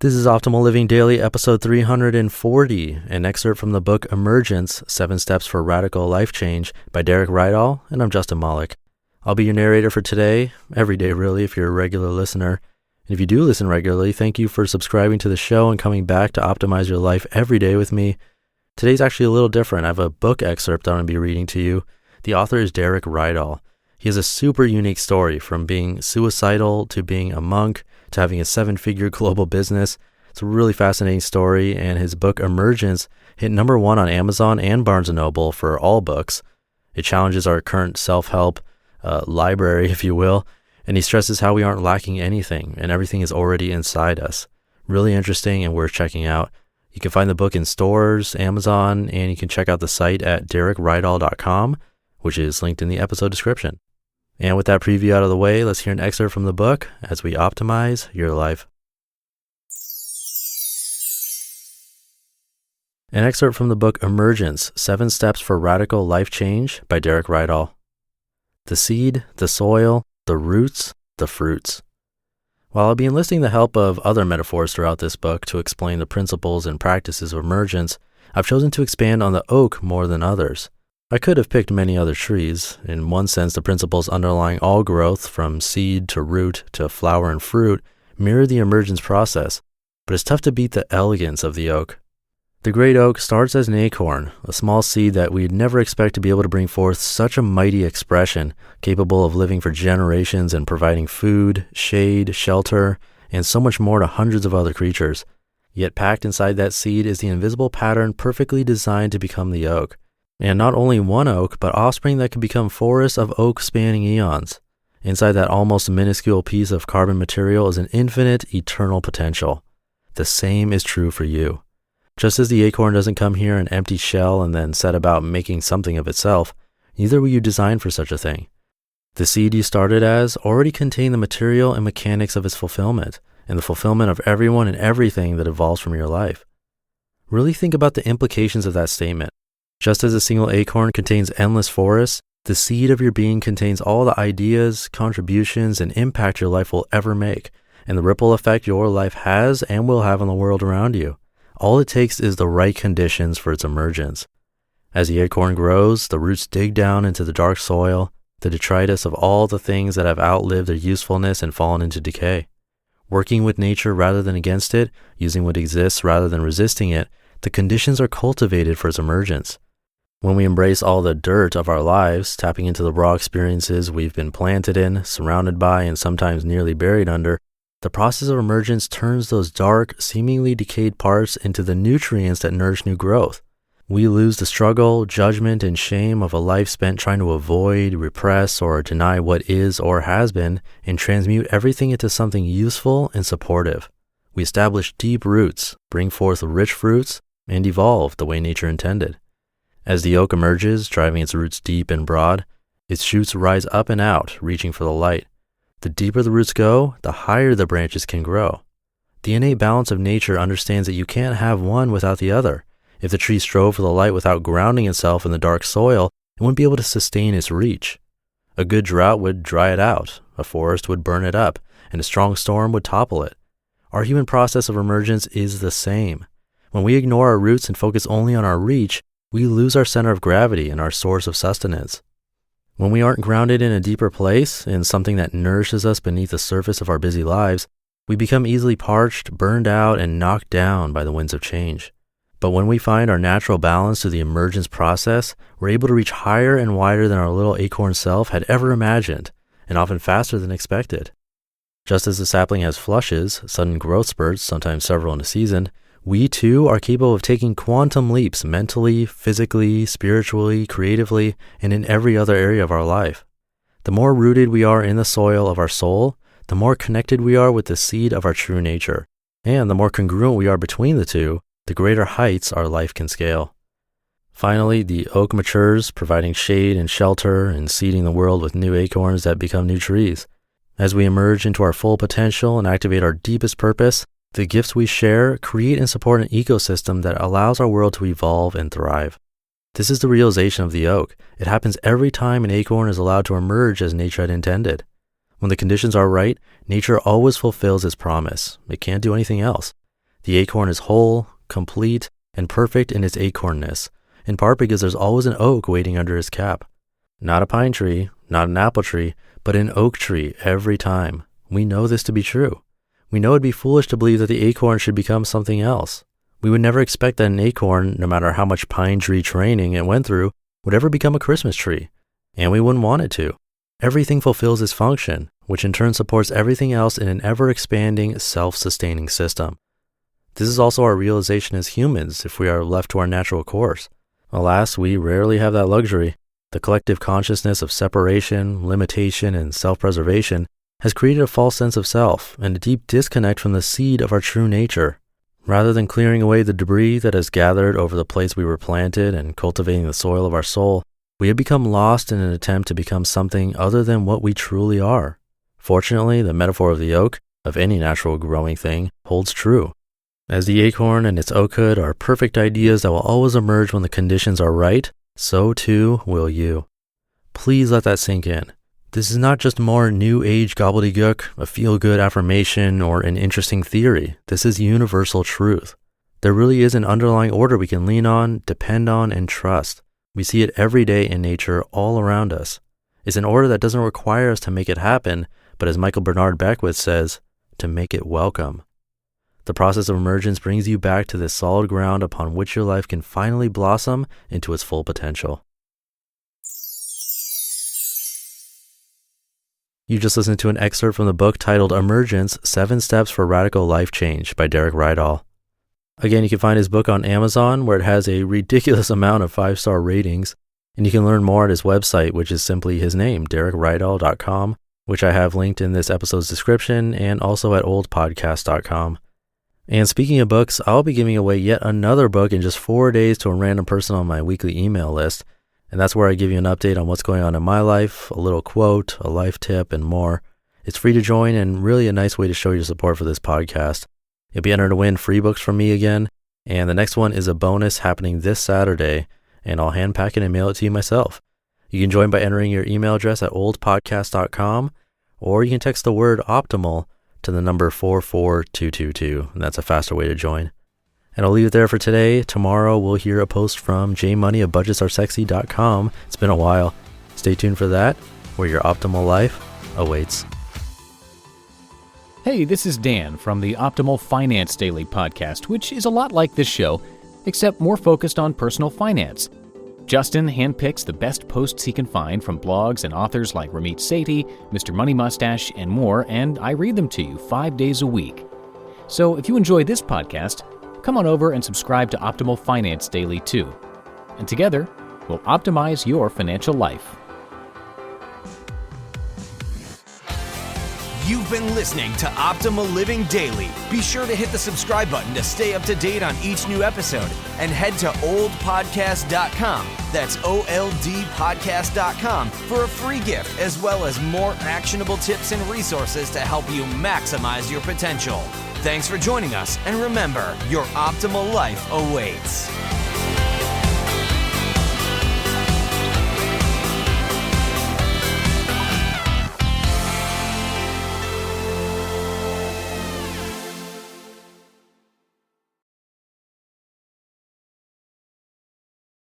This is Optimal Living Daily, episode 340, an excerpt from the book Emergence, 7 Steps for Radical Life Change by Rydall, and I'm Justin Malik. I'll be your narrator for today, every day really if you're a regular listener. And if you do listen regularly, thank you for subscribing to the show and coming back to optimize your life every day with me. Today's actually a little different. I have a book excerpt I'm going to be reading to you. The author is Rydall. He has a super unique story, from being suicidal to being a monk to having a 7-figure global business. It's a really fascinating story, and his book Emergence hit number 1 on Amazon and Barnes & Noble for all books. It challenges our current self-help library, if you will, and he stresses how we aren't lacking anything and everything is already inside us. Really interesting and worth checking out. You can find the book in stores, Amazon, and you can check out the site at DerekRydall.com, which is linked in the episode description. And with that preview out of the way, let's hear an excerpt from the book as we optimize your life. An excerpt from the book Emergence, 7 Steps for Radical Life Change by Rydall. The seed, the soil, the roots, the fruits. While I'll be enlisting the help of other metaphors throughout this book to explain the principles and practices of emergence, I've chosen to expand on the oak more than others. I could have picked many other trees. In one sense, the principles underlying all growth, from seed to root to flower and fruit, mirror the emergence process, but it's tough to beat the elegance of the oak. The great oak starts as an acorn, a small seed that we'd never expect to be able to bring forth such a mighty expression, capable of living for generations and providing food, shade, shelter, and so much more to hundreds of other creatures. Yet packed inside that seed is the invisible pattern perfectly designed to become the oak. And not only one oak, but offspring that could become forests of oak spanning eons. Inside that almost minuscule piece of carbon material is an infinite, eternal potential. The same is true for you. Just as the acorn doesn't come here an empty shell and then set about making something of itself, neither were you designed for such a thing. The seed you started as already contained the material and mechanics of its fulfillment, and the fulfillment of everyone and everything that evolves from your life. Really think about the implications of that statement. Just as a single acorn contains endless forests, the seed of your being contains all the ideas, contributions, and impact your life will ever make, and the ripple effect your life has and will have on the world around you. All it takes is the right conditions for its emergence. As the acorn grows, the roots dig down into the dark soil, the detritus of all the things that have outlived their usefulness and fallen into decay. Working with nature rather than against it, using what exists rather than resisting it, the conditions are cultivated for its emergence. When we embrace all the dirt of our lives, tapping into the raw experiences we've been planted in, surrounded by, and sometimes nearly buried under, the process of emergence turns those dark, seemingly decayed parts into the nutrients that nourish new growth. We lose the struggle, judgment, and shame of a life spent trying to avoid, repress, or deny what is or has been, and transmute everything into something useful and supportive. We establish deep roots, bring forth rich fruits, and evolve the way nature intended. As the oak emerges, driving its roots deep and broad, its shoots rise up and out, reaching for the light. The deeper the roots go, the higher the branches can grow. The innate balance of nature understands that you can't have one without the other. If the tree strove for the light without grounding itself in the dark soil, it wouldn't be able to sustain its reach. A good drought would dry it out, a forest would burn it up, and a strong storm would topple it. Our human process of emergence is the same. When we ignore our roots and focus only on our reach, we lose our center of gravity and our source of sustenance. When we aren't grounded in a deeper place, in something that nourishes us beneath the surface of our busy lives, we become easily parched, burned out, and knocked down by the winds of change. But when we find our natural balance through the emergence process, we're able to reach higher and wider than our little acorn self had ever imagined, and often faster than expected. Just as the sapling has flushes, sudden growth spurts, sometimes several in a season, we too are capable of taking quantum leaps mentally, physically, spiritually, creatively, and in every other area of our life. The more rooted we are in the soil of our soul, the more connected we are with the seed of our true nature. And the more congruent we are between the two, the greater heights our life can scale. Finally, the oak matures, providing shade and shelter and seeding the world with new acorns that become new trees. As we emerge into our full potential and activate our deepest purpose, the gifts we share create and support an ecosystem that allows our world to evolve and thrive. This is the realization of the oak. It happens every time an acorn is allowed to emerge as nature had intended. When the conditions are right, nature always fulfills its promise. It can't do anything else. The acorn is whole, complete, and perfect in its acornness, in part because there's always an oak waiting under its cap. Not a pine tree, not an apple tree, but an oak tree every time. We know this to be true. We know it'd be foolish to believe that the acorn should become something else. We would never expect that an acorn, no matter how much pine tree training it went through, would ever become a Christmas tree. And we wouldn't want it to. Everything fulfills its function, which in turn supports everything else in an ever-expanding, self-sustaining system. This is also our realization as humans if we are left to our natural course. Alas, we rarely have that luxury. The collective consciousness of separation, limitation, and self-preservation has created a false sense of self and a deep disconnect from the seed of our true nature. Rather than clearing away the debris that has gathered over the place we were planted and cultivating the soil of our soul, we have become lost in an attempt to become something other than what we truly are. Fortunately, the metaphor of the oak, of any natural growing thing, holds true. As the acorn and its oakhood are perfect ideas that will always emerge when the conditions are right, so too will you. Please let that sink in. This is not just more new age gobbledygook, a feel-good affirmation, or an interesting theory. This is universal truth. There really is an underlying order we can lean on, depend on, and trust. We see it every day in nature all around us. It's an order that doesn't require us to make it happen, but as Michael Bernard Beckwith says, to make it welcome. The process of emergence brings you back to this solid ground upon which your life can finally blossom into its full potential. You just listened to an excerpt from the book titled Emergence, 7 Steps for Radical Life Change by Derek Rydall. Again, you can find his book on Amazon, where it has a ridiculous amount of 5-star ratings, and you can learn more at his website, which is simply his name, DerekRydall.com, which I have linked in this episode's description and also at oldpodcast.com. And speaking of books, I'll be giving away yet another book in just 4 days to a random person on my weekly email list. And that's where I give you an update on what's going on in my life, a little quote, a life tip, and more. It's free to join and really a nice way to show your support for this podcast. You'll be entered to win free books from me again. And the next one is a bonus happening this Saturday, and I'll hand pack it and mail it to you myself. You can join by entering your email address at oldpodcast.com, or you can text the word optimal to the number 44222, and that's a faster way to join. And I'll leave it there for today. Tomorrow we'll hear a post from J Money of budgetsaresexy.com. It's been a while. Stay tuned for that, where your optimal life awaits. Hey, this is Dan from the Optimal Finance Daily podcast, which is a lot like this show, except more focused on personal finance. Justin handpicks the best posts he can find from blogs and authors like Ramit Sethi, Mr. Money Mustache, and more, and I read them to you 5 days a week. So if you enjoy this podcast, come on over and subscribe to Optimal Finance Daily too. And together, we'll optimize your financial life. You've been listening to Optimal Living Daily. Be sure to hit the subscribe button to stay up to date on each new episode and head to oldpodcast.com. That's OLDpodcast.com for a free gift as well as more actionable tips and resources to help you maximize your potential. Thanks for joining us, and remember, your optimal life awaits.